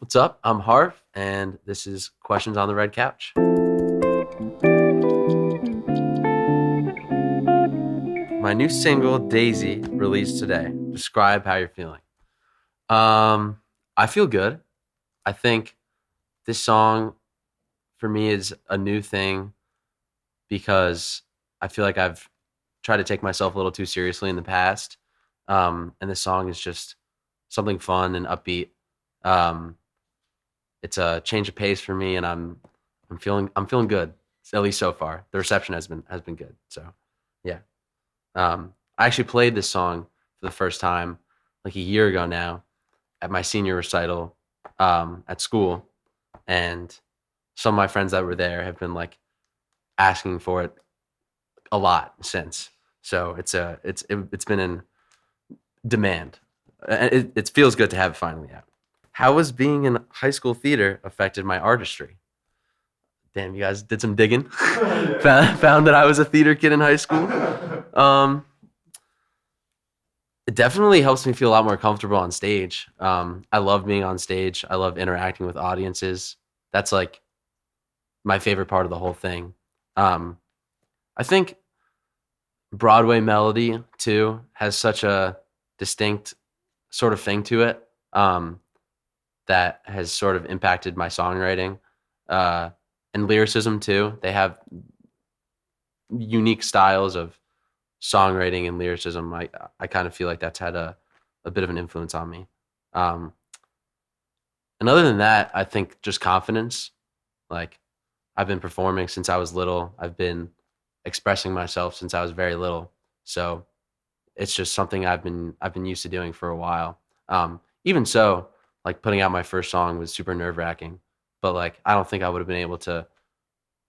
What's up? I'm Harf, and this is Questions on the Red Couch. My new single, Daisy, released today. Describe how you're feeling. I feel good. I think this song for me is a new thing because I feel like I've tried to take myself a little too seriously in the past. And this song is just something fun and upbeat. Um, it's a change of pace for me, and I'm feeling good, at least so far. The reception has been good. So yeah. I actually played this song for the first time like a year ago now at my senior recital at school, and some of my friends that were there have been like asking for it a lot since. So it's been in demand. It feels good to have it finally out. How has being in high school theater affected my artistry? Damn, you guys did some digging. Found that I was a theater kid in high school. Um, it definitely helps me feel a lot more comfortable on stage. I love being on stage. I love interacting with audiences. That's like my favorite part of the whole thing. Um, I think Broadway melody too has such a distinct sort of thing to it that has sort of impacted my songwriting and lyricism too. They have unique styles of songwriting and lyricism. I kind of feel like that's had a bit of an influence on me. Um, and other than that, I think just confidence. Like I've been performing since I was little. I've been expressing myself since I was very little. So it's just something I've been used to doing for a while. Even so, like putting out my first song was super nerve wracking, but like I don't think I would have been able to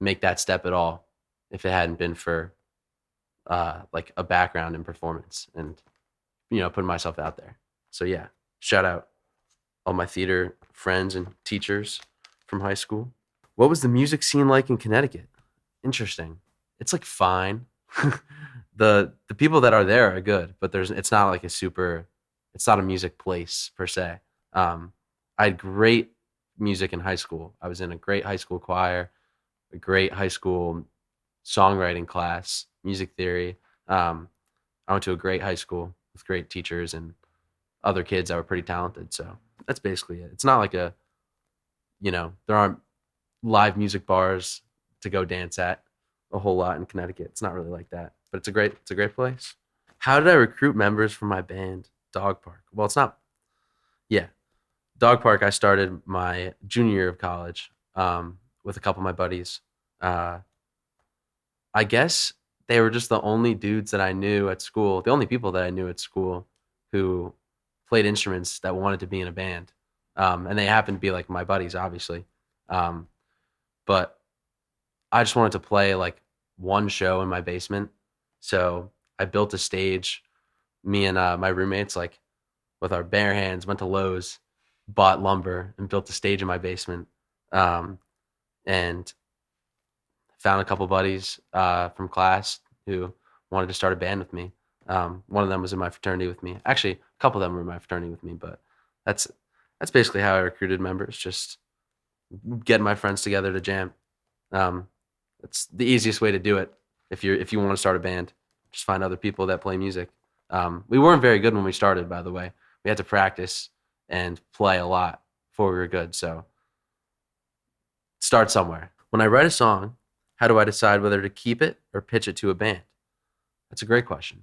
make that step at all if it hadn't been for like a background in performance and putting myself out there. So yeah, shout out all my theater friends and teachers from high school. What was the music scene like in Connecticut? Interesting. It's like fine. The people that are there are good, but it's not like it's not a music place per se. I had great music in high school. I was in a great high school choir, a great high school songwriting class, music theory. I went to a great high school with great teachers and other kids that were pretty talented. So that's basically it. It's not like there aren't live music bars to go dance at a whole lot in Connecticut. It's not really like that, but it's a great place. How did I recruit members for my band, Dog Park? Well, it's not. Yeah, Dog Park. I started my junior year of college with a couple of my buddies. Uh, I guess they were just the only dudes that I knew at school, the only people that I knew at school who played instruments that wanted to be in a band. And they happened to be like my buddies, obviously. Um, but I just wanted to play like one show in my basement. So I built a stage. Me and my roommates, like with our bare hands, went to Lowe's, bought lumber, and built a stage in my basement. Um, and found a couple buddies from class who wanted to start a band with me. One of them was in my fraternity with me. Actually, a couple of them were in my fraternity with me, but that's that's basically how I recruited members. Just getting my friends together to jam. Um, it's the easiest way to do it if you want to start a band. Just find other people that play music. We weren't very good when we started, by the way. We had to practice and play a lot before we were good. So start somewhere. When I write a song, how do I decide whether to keep it or pitch it to a band? That's a great question.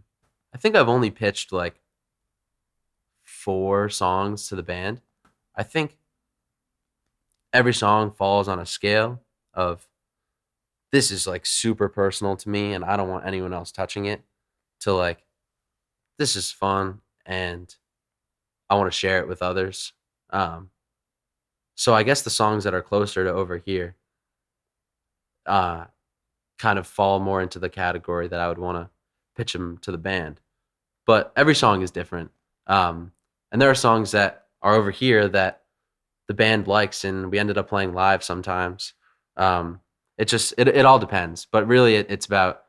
I think I've only pitched like 4 songs to the band. I think every song falls on a scale of this is like super personal to me and I don't want anyone else touching it, to like this is fun and I want to share it with others. Um, so I guess the songs that are closer to over here uh, kind of fall more into the category that I would want to pitch them to the band. But every song is different. And there are songs that are over here that the band likes, and we ended up playing live sometimes. It all depends. But really, it's about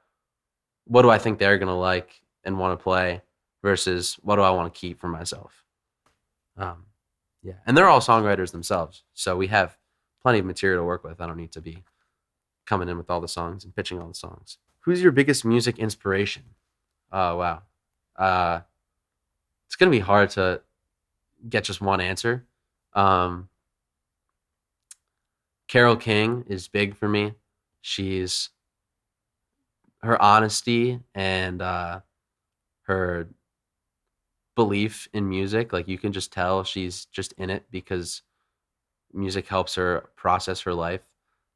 what do I think they're gonna like and want to play versus what do I want to keep for myself. Um, Yeah, and they're all songwriters themselves, so we have plenty of material to work with. I don't need to be coming in with all the songs and pitching all the songs. Who's your biggest music inspiration? Oh wow, uh, it's gonna be hard to get just one answer. Um, Carole King is big for me. She's her honesty and her belief in music. Like you can just tell she's just in it because music helps her process her life,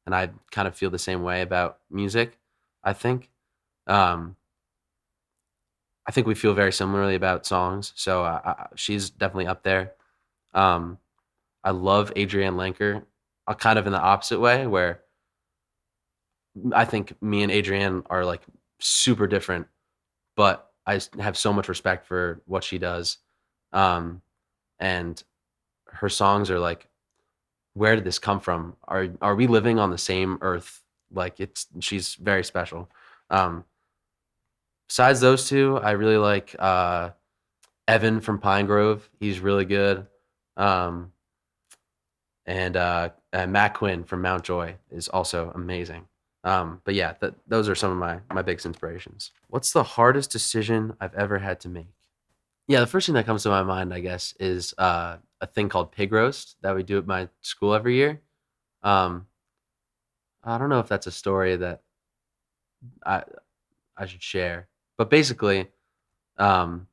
and I kind of feel the same way about music. I think. Um, I think we feel very similarly about songs, so she's definitely up there. Um, I love Adrienne Lenker, kind of in the opposite way, where I think me and Adrienne are like super different, but have so much respect for what she does. Um, and her songs are like, where did this come from? Are we living on the same earth? Like she's very special. Um, Besides those two, I really like Evan from Pine Grove. He's really good. Um, and Matt Quinn from Mount Joy is also amazing. But yeah, those are some of my biggest inspirations. What's the hardest decision I've ever had to make? Yeah, the first thing that comes to my mind, I guess, is a thing called pig roast that we do at my school every year. Um, I don't know if that's a story that I I should share, but basically, um,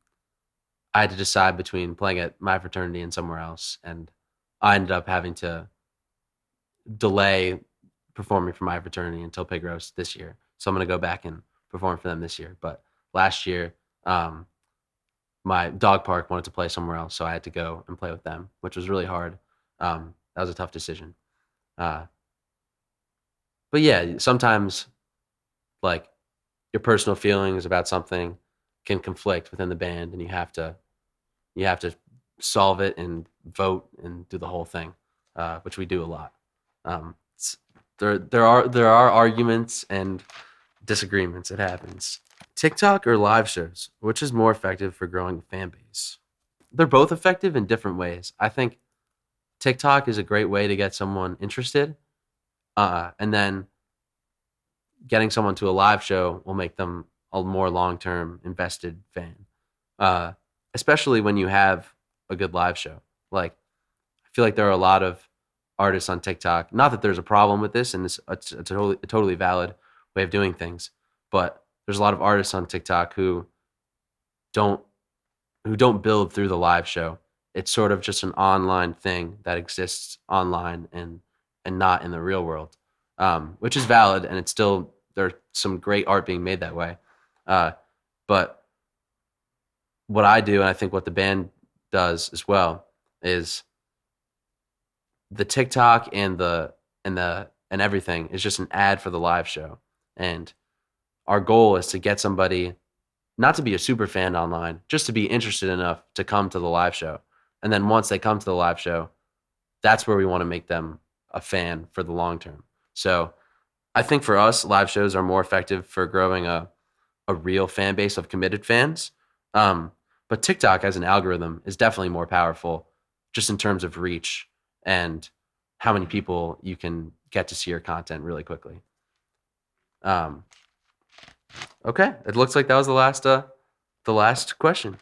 I had to decide between playing at my fraternity and somewhere else, and I ended up having to delay performing for my fraternity until pig roast this year. So I'm gonna go back and perform for them this year. But last year, um, my dog park wanted to play somewhere else, so I had to go and play with them, which was really hard. That was a tough decision. Uh, but yeah, sometimes like your personal feelings about something can conflict within the band, and you have to solve it and vote and do the whole thing, which we do a lot. It's, there are arguments and disagreements. It happens. TikTok or live shows, which is more effective for growing a fan base? They're both effective in different ways. I think TikTok is a great way to get someone interested, and then getting someone to a live show will make them a more long term invested fan, uh, especially when you have a good live show. Like, I feel like there are a lot of artists on TikTok. Not that there's a problem with this, and it's a totally valid way of doing things, but there's a lot of artists on TikTok don't who don't build through the live show. It's sort of just an online thing that exists online and not in the real world, which is valid, and it's still there's some great art being made that way. Uh, but what I do, and I think what the band does as well, is the TikTok and everything is just an ad for the live show. And our goal is to get somebody not to be a super fan online, just to be interested enough to come to the live show. And then once they come to the live show, that's where we want to make them a fan for the long term. So I think for us, live shows are more effective for growing a real fan base of committed fans. Um, but TikTok as an algorithm is definitely more powerful just in terms of reach and how many people you can get to see your content really quickly. Um, okay, it looks like that was the last question.